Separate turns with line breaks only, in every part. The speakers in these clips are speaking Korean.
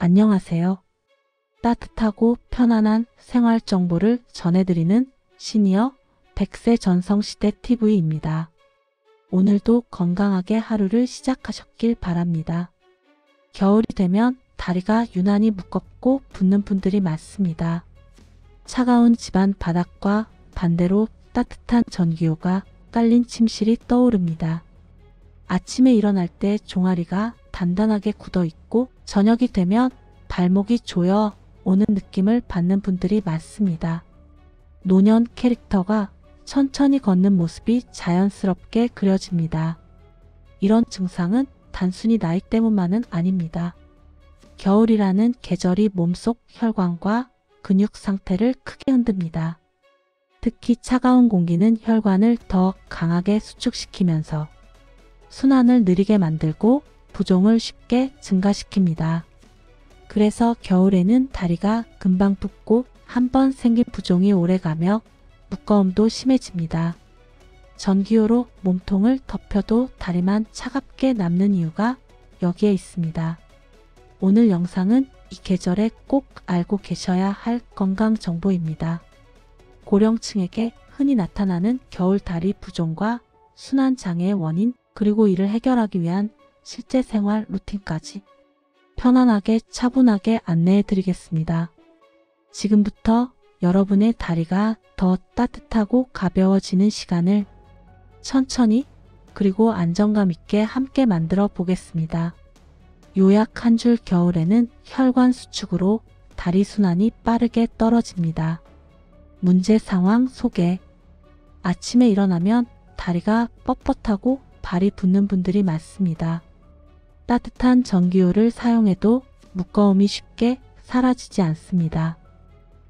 안녕하세요. 따뜻하고 편안한 생활 정보를 전해드리는 시니어 100세 전성시대 TV입니다. 오늘도 건강하게 하루를 시작하셨길 바랍니다. 겨울이 되면 다리가 유난히 무겁고 붓는 분들이 많습니다. 차가운 집안 바닥과 반대로 따뜻한 전기요가 깔린 침실이 떠오릅니다. 아침에 일어날 때 종아리가 단단하게 굳어 있고 저녁이 되면 발목이 조여 오는 느낌을 받는 분들이 많습니다. 노년 캐릭터가 천천히 걷는 모습이 자연스럽게 그려집니다. 이런 증상은 단순히 나이 때문만은 아닙니다. 겨울이라는 계절이 몸속 혈관과 근육 상태를 크게 흔듭니다. 특히 차가운 공기는 혈관을 더 강하게 수축시키면서 순환을 느리게 만들고 부종을 쉽게 증가시킵니다. 그래서 겨울에는 다리가 금방 붓고 한번 생긴 부종이 오래가며 무거움도 심해집니다. 전기요로 몸통을 덮여도 다리만 차갑게 남는 이유가 여기에 있습니다. 오늘 영상은 이 계절에 꼭 알고 계셔야 할 건강 정보입니다. 고령층에게 흔히 나타나는 겨울 다리 부종과 순환 장애의 원인, 그리고 이를 해결하기 위한 실제 생활 루틴까지 편안하게 차분하게 안내해 드리겠습니다. 지금부터 여러분의 다리가 더 따뜻하고 가벼워지는 시간을 천천히 그리고 안정감 있게 함께 만들어 보겠습니다. 요약 한 줄 겨울에는 혈관 수축으로 다리 순환이 빠르게 떨어집니다. 문제 상황 소개. 아침에 일어나면 다리가 뻣뻣하고 발이 붓는 분들이 많습니다. 따뜻한 전기요를 사용해도 무거움이 쉽게 사라지지 않습니다.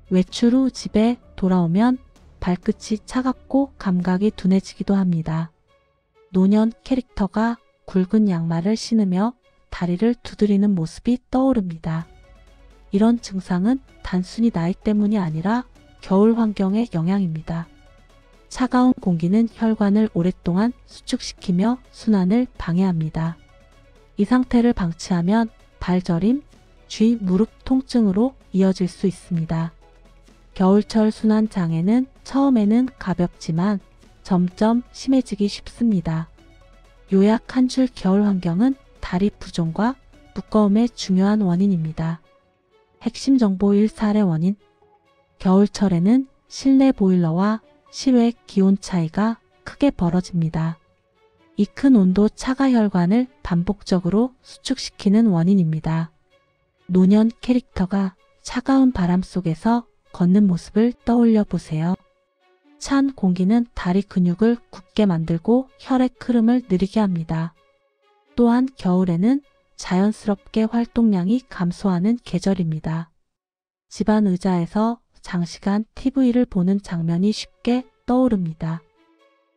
외출 후 집에 돌아오면 발끝이 차갑고 감각이 둔해지기도 합니다. 노년 캐릭터가 굵은 양말을 신으며 다리를 두드리는 모습이 떠오릅니다. 이런 증상은 단순히 나이 때문이 아니라 겨울 환경의 영향입니다. 차가운 공기는 혈관을 오랫동안 수축시키며 순환을 방해합니다. 이 상태를 방치하면 발저림, 쥐, 무릎 통증으로 이어질 수 있습니다. 겨울철 순환 장애는 처음에는 가볍지만 점점 심해지기 쉽습니다. 요약 한 줄 겨울 환경은 다리 부종과 무거움의 중요한 원인입니다. 핵심 정보 1. 살의 원인. 겨울철에는 실내 보일러와 실외 기온 차이가 크게 벌어집니다. 이 큰 온도 차가 혈관을 반복적으로 수축시키는 원인입니다. 노년 캐릭터가 차가운 바람 속에서 걷는 모습을 떠올려 보세요. 찬 공기는 다리 근육을 굳게 만들고 혈액 흐름을 느리게 합니다. 또한 겨울에는 자연스럽게 활동량이 감소하는 계절입니다. 집안 의자에서 장시간 TV를 보는 장면이 쉽게 떠오릅니다.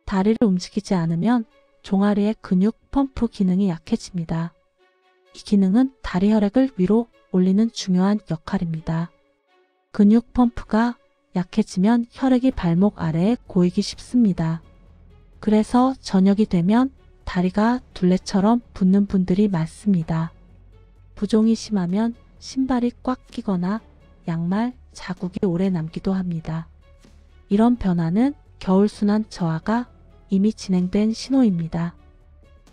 다리를 움직이지 않으면 종아리의 근육 펌프 기능이 약해집니다. 이 기능은 다리 혈액을 위로 올리는 중요한 역할입니다. 근육 펌프가 약해지면 혈액이 발목 아래에 고이기 쉽습니다. 그래서 저녁이 되면 다리가 둘레처럼 붓는 분들이 많습니다. 부종이 심하면 신발이 꽉 끼거나 양말 자국이 오래 남기도 합니다. 이런 변화는 겨울순환 저하가 이미 진행된 신호입니다.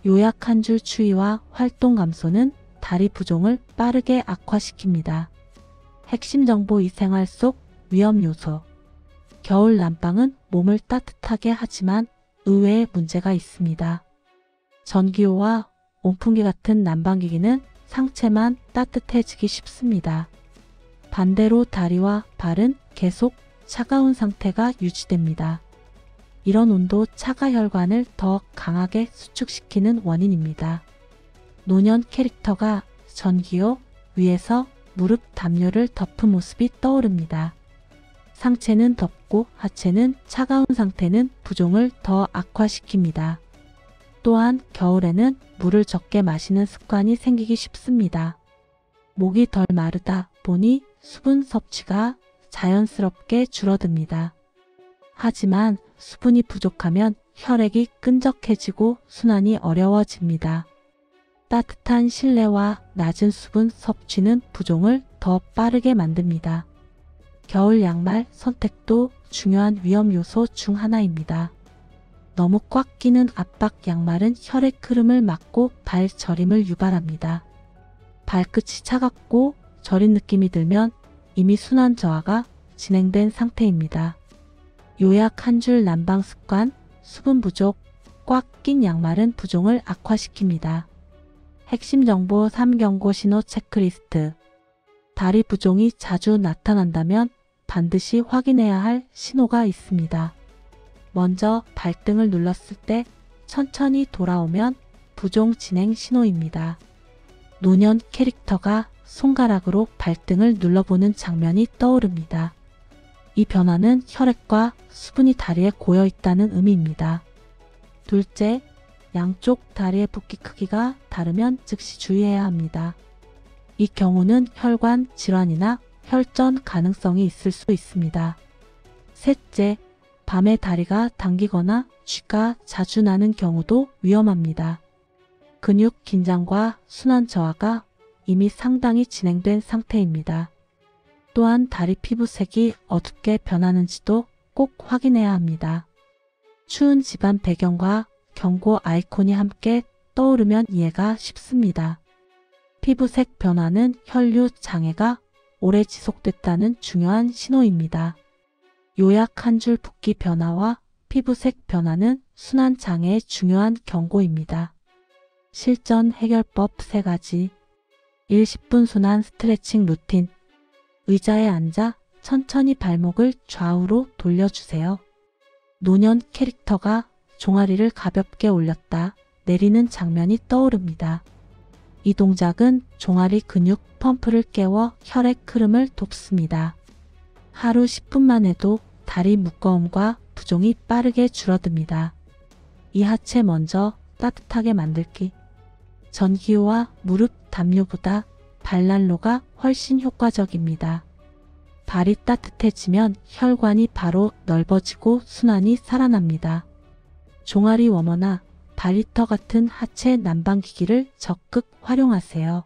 요약 한 줄 추위와 활동 감소는 다리 부종을 빠르게 악화시킵니다. 핵심 정보 이 생활 속 위험 요소. 겨울 난방은 몸을 따뜻하게 하지만 의외의 문제가 있습니다. 전기요와 온풍기 같은 난방기기는 상체만 따뜻해지기 쉽습니다. 반대로 다리와 발은 계속 차가운 상태가 유지됩니다. 이런 온도 차가 혈관을 더 강하게 수축시키는 원인입니다. 노년 캐릭터가 전기요 위에서 무릎 담요를 덮은 모습이 떠오릅니다. 상체는 덥고 하체는 차가운 상태는 부종을 더 악화시킵니다. 또한 겨울에는 물을 적게 마시는 습관이 생기기 쉽습니다. 목이 덜 마르다 보니 수분 섭취가 자연스럽게 줄어듭니다. 하지만 수분이 부족하면 혈액이 끈적해지고 순환이 어려워집니다. 따뜻한 실내와 낮은 수분 섭취는 부종을 더 빠르게 만듭니다. 겨울 양말 선택도 중요한 위험 요소 중 하나입니다. 너무 꽉 끼는 압박 양말은 혈액 흐름을 막고 발 저림을 유발합니다. 발끝이 차갑고 저린 느낌이 들면 이미 순환 저하가 진행된 상태입니다. 요약 한 줄 난방 습관, 수분 부족, 꽉 낀 양말은 부종을 악화시킵니다. 핵심 정보 3경고 신호 체크리스트. 다리 부종이 자주 나타난다면 반드시 확인해야 할 신호가 있습니다. 먼저 발등을 눌렀을 때 천천히 돌아오면 부종 진행 신호입니다. 노년 캐릭터가 손가락으로 발등을 눌러보는 장면이 떠오릅니다. 이 변화는 혈액과 수분이 다리에 고여 있다는 의미입니다. 둘째, 양쪽 다리의 붓기 크기가 다르면 즉시 주의해야 합니다. 이 경우는 혈관 질환이나 혈전 가능성이 있을 수 있습니다. 셋째, 밤에 다리가 당기거나 쥐가 자주 나는 경우도 위험합니다. 근육 긴장과 순환 저하가 이미 상당히 진행된 상태입니다. 또한 다리 피부색이 어둡게 변하는지도 꼭 확인해야 합니다. 추운 집안 배경과 경고 아이콘이 함께 떠오르면 이해가 쉽습니다. 피부색 변화는 혈류 장애가 오래 지속됐다는 중요한 신호입니다. 요약 한 줄 붓기 변화와 피부색 변화는 순환 장애의 중요한 경고입니다. 실전 해결법 3가지. 1. 10분 순환 스트레칭 루틴. 의자에 앉아 천천히 발목을 좌우로 돌려주세요. 노년 캐릭터가 종아리를 가볍게 올렸다 내리는 장면이 떠오릅니다. 이 동작은 종아리 근육 펌프를 깨워 혈액 흐름을 돕습니다. 하루 10분만 해도 다리 무거움과 부종이 빠르게 줄어듭니다. 이 하체 먼저 따뜻하게 만들기. 전기요와 무릎 담요보다 발난로가 훨씬 효과적입니다. 발이 따뜻해지면 혈관이 바로 넓어지고 순환이 살아납니다. 종아리 워머나 바리터 같은 하체 난방기기를 적극 활용하세요.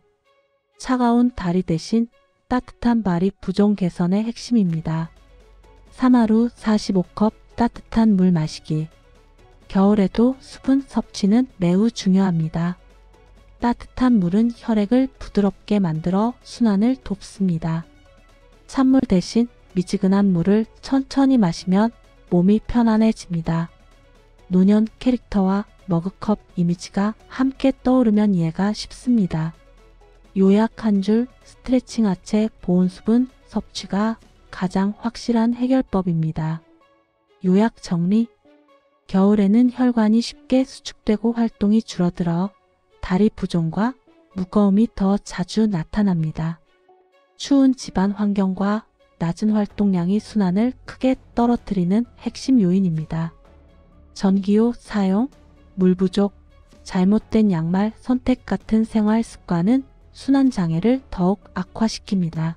차가운 다리 대신 따뜻한 발이 부종 개선의 핵심입니다. 3하루 45컵 따뜻한 물 마시기. 겨울에도 수분 섭취는 매우 중요합니다. 따뜻한 물은 혈액을 부드럽게 만들어 순환을 돕습니다. 찬물 대신 미지근한 물을 천천히 마시면 몸이 편안해집니다. 노년 캐릭터와 머그컵 이미지가 함께 떠오르면 이해가 쉽습니다. 요약 한 줄 스트레칭 하체 보온 수분 섭취가 가장 확실한 해결법입니다. 요약 정리. 겨울에는 혈관이 쉽게 수축되고 활동이 줄어들어 다리 부종과 무거움이 더 자주 나타납니다. 추운 집안 환경과 낮은 활동량이 순환을 크게 떨어뜨리는 핵심 요인입니다. 전기요 사용, 물 부족, 잘못된 양말 선택 같은 생활 습관은 순환 장애를 더욱 악화시킵니다.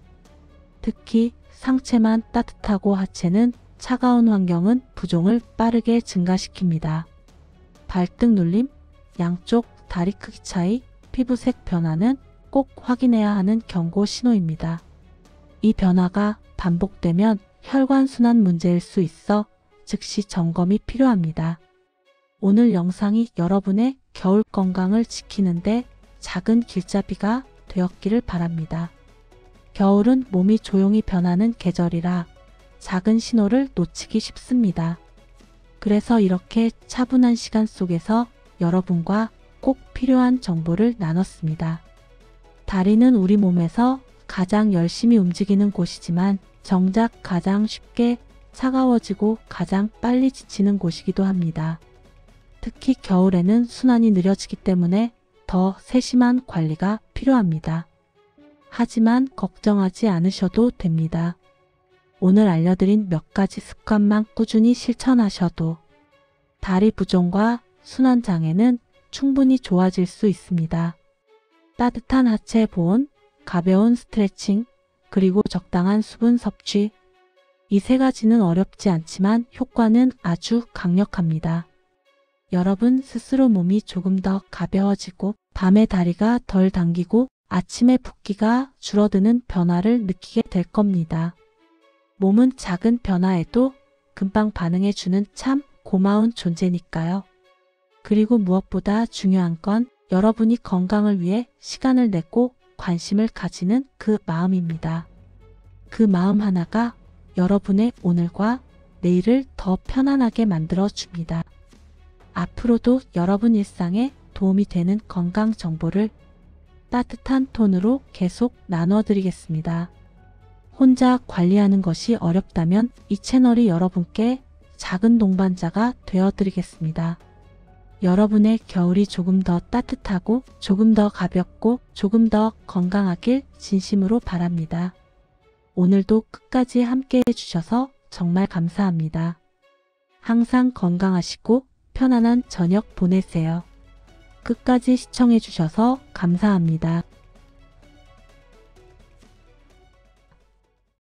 특히 상체만 따뜻하고 하체는 차가운 환경은 부종을 빠르게 증가시킵니다. 발등 눌림, 양쪽 다리 크기 차이, 피부색 변화는 꼭 확인해야 하는 경고 신호입니다. 이 변화가 반복되면 혈관 순환 문제일 수 있어 즉시 점검이 필요합니다. 오늘 영상이 여러분의 겨울 건강을 지키는데 작은 길잡이가 되었기를 바랍니다. 겨울은 몸이 조용히 변하는 계절이라 작은 신호를 놓치기 쉽습니다. 그래서 이렇게 차분한 시간 속에서 여러분과 꼭 필요한 정보를 나눴습니다. 다리는 우리 몸에서 가장 열심히 움직이는 곳이지만 정작 가장 쉽게 차가워지고 가장 빨리 지치는 곳이기도 합니다. 특히 겨울에는 순환이 느려지기 때문에 더 세심한 관리가 필요합니다. 하지만 걱정하지 않으셔도 됩니다. 오늘 알려드린 몇 가지 습관만 꾸준히 실천하셔도 다리 부종과 순환 장애는 충분히 좋아질 수 있습니다. 따뜻한 하체 보온, 가벼운 스트레칭, 그리고 적당한 수분 섭취. 이 3가지는 어렵지 않지만 효과는 아주 강력합니다. 여러분 스스로 몸이 조금 더 가벼워지고 밤에 다리가 덜 당기고 아침에 붓기가 줄어드는 변화를 느끼게 될 겁니다. 몸은 작은 변화에도 금방 반응해주는 참 고마운 존재니까요. 그리고 무엇보다 중요한 건 여러분이 건강을 위해 시간을 내고 관심을 가지는 그 마음입니다. 그 마음 하나가 여러분의 오늘과 내일을 더 편안하게 만들어 줍니다. 앞으로도 여러분 일상에 도움이 되는 건강 정보를 따뜻한 톤으로 계속 나눠드리겠습니다. 혼자 관리하는 것이 어렵다면 이 채널이 여러분께 작은 동반자가 되어드리겠습니다. 여러분의 겨울이 조금 더 따뜻하고 조금 더 가볍고 조금 더 건강하길 진심으로 바랍니다. 오늘도 끝까지 함께 해주셔서 정말 감사합니다. 항상 건강하시고 편안한 저녁 보내세요. 끝까지 시청해주셔서 감사합니다.